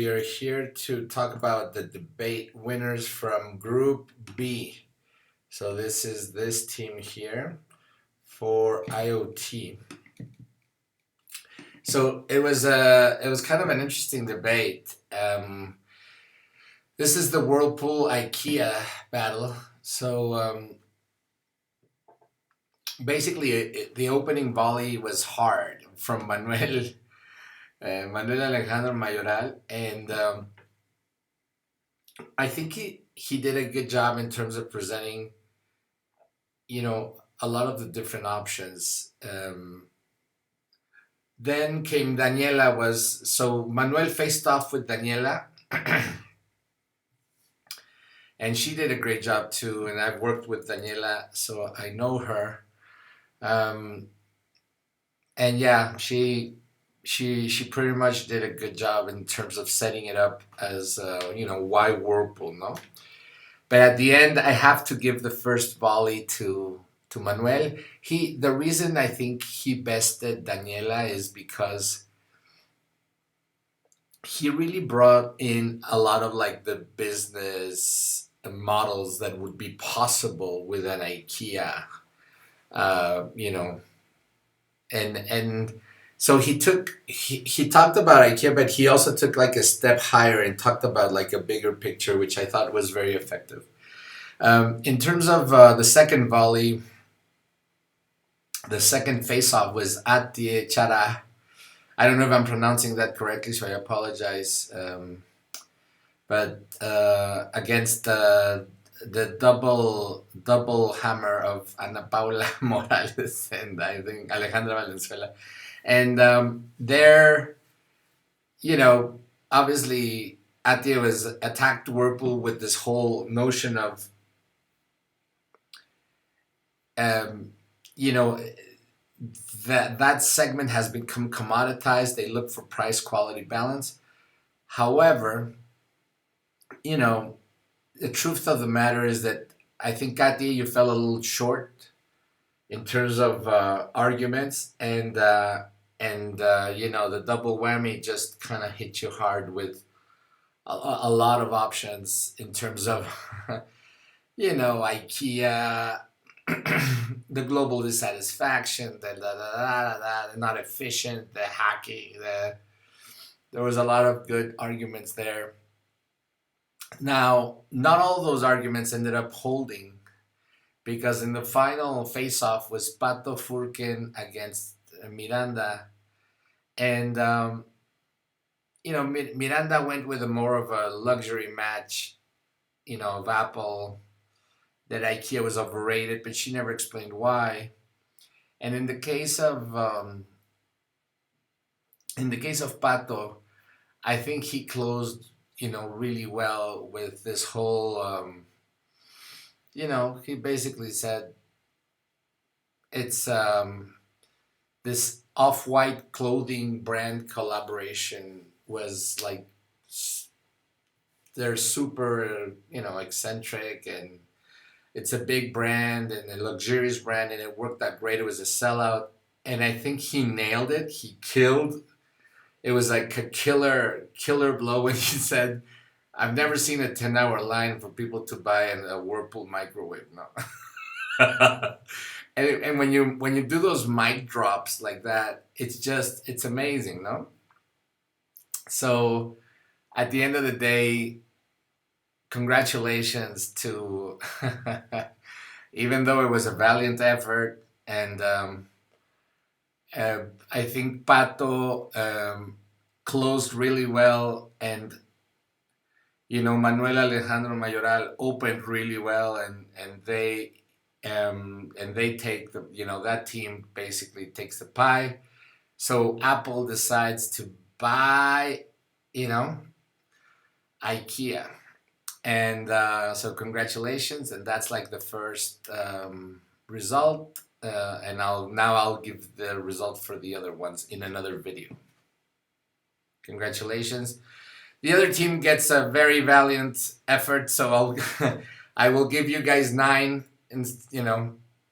We are here to talk about the debate winners from Group B. So this is this team here for IoT. So it was kind of an interesting debate. This is the Whirlpool Ikea battle. So basically, the opening volley was hard from Manuel Alejandro Mayoral, and I think he did a good job in terms of presenting, a lot of the different options. Then came Daniela. Was so Manuel faced off with Daniela, and she did a great job too. And I've worked with Daniela, so I know her. Um, and yeah, she pretty much did a good job in terms of setting it up as why Whirlpool, no? But at the end, I have to give the first volley to Manuel. The reason I think he bested Daniela is because he really brought in a lot of like the business models that would be possible with an IKEA, uh, you know, and so he talked about IKEA, but he also took like a step higher and talked about like a bigger picture, which I thought was very effective. In terms of the second volley, the second face-off was Atie Chara. I don't know if I'm pronouncing that correctly, so I apologize. But against the double hammer of Ana Paula Morales and I think Alejandra Valenzuela, and there, you know, obviously Atia was attacked Whirlpool with this whole notion of, um, you know, that segment has become commoditized. They look for price quality balance. However, you know, the truth of the matter is that I think Katia, you fell a little short in terms of arguments, and the double whammy just kind of hit you hard with a lot of options in terms of IKEA, the global dissatisfaction, the not efficient, the hacking. There was a lot of good arguments there. Now, not all those arguments ended up holding because in the final face-off was Pato Furken against Miranda, and Miranda went with a more of a luxury match, of Apple, that IKEA was overrated, but she never explained why. And in the case of Pato, I think he closed, really well with this whole. He basically said it's this off-white clothing brand collaboration was like they're super, eccentric, and it's a big brand and a luxurious brand, and it worked out great. It was a sellout, and I think he nailed it. He killed. It was like a killer blow when he said, "I've never seen a 10-hour line for people to buy a Whirlpool microwave." No. And when you do those mic drops like that, it's amazing, no? So at the end of the day, congratulations to even though it was a valiant effort, and I think Pato closed really well, and Manuel Alejandro Mayoral opened really well, and they take that team basically takes the pie. So Apple decides to buy, you know, IKEA, and so congratulations, and that's like the first result. And I'll give the result for the other ones in another video. Congratulations. The other team gets a very valiant effort, so I will give you guys 9. And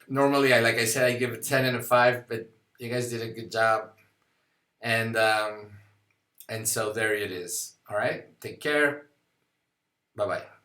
normally like I said, I give a 10 and a 5, but you guys did a good job, and so there it is. All right, take care. Bye bye.